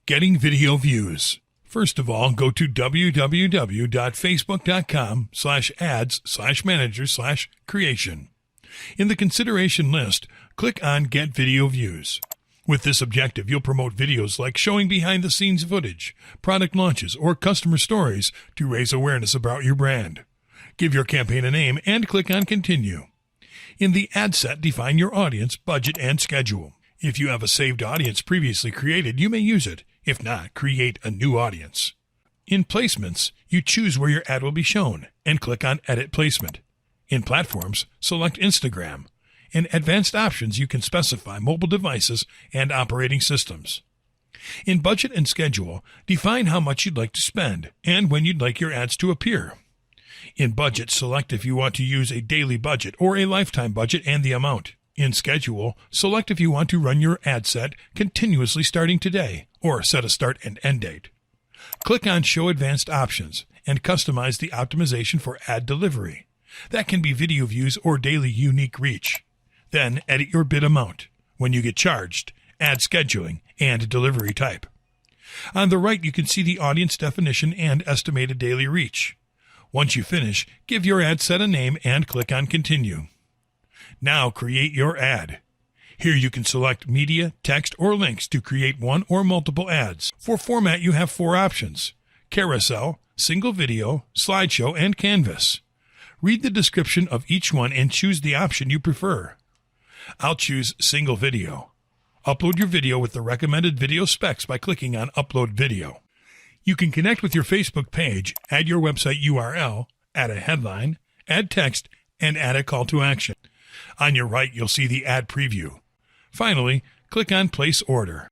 Getting video views. First of all, go to www.facebook.com/ads/manager/creation. In the consideration list, click on Get Video Views. With this objective, you'll promote videos like showing behind-the-scenes footage, product launches, or customer stories to raise awareness about your brand. Give your campaign a name and click on Continue. In the ad set, define your audience, budget, and schedule. If you have a saved audience previously created, you may use it. If not, create a new audience. In placements, you choose where your ad will be shown and click on Edit Placement. In platforms, select Instagram. In advanced options, you can specify mobile devices and operating systems. In budget and schedule, define how much you'd like to spend and when you'd like your ads to appear. In budget, select if you want to use a daily budget or a lifetime budget and the amount. In schedule, select if you want to run your ad set continuously starting today or set a start and end date. Click on Show Advanced Options and customize the optimization for ad delivery. That can be video views or daily unique reach. Then edit your bid amount, when you get charged, ad scheduling, and delivery type. On the right, you can see the audience definition and estimated daily reach. Once you finish, give your ad set a name and click on Continue. Now create your ad. Here you can select media, text, or links to create one or multiple ads. For format, you have 4 options: carousel, single video, slideshow, and canvas. Read the description of each one and choose the option you prefer. I'll choose single video. Upload your video with the recommended video specs by clicking on Upload Video. You can connect with your Facebook page, add your website URL, add a headline, add text, and add a call to action. On your right, you'll see the ad preview. Finally, click on Place Order.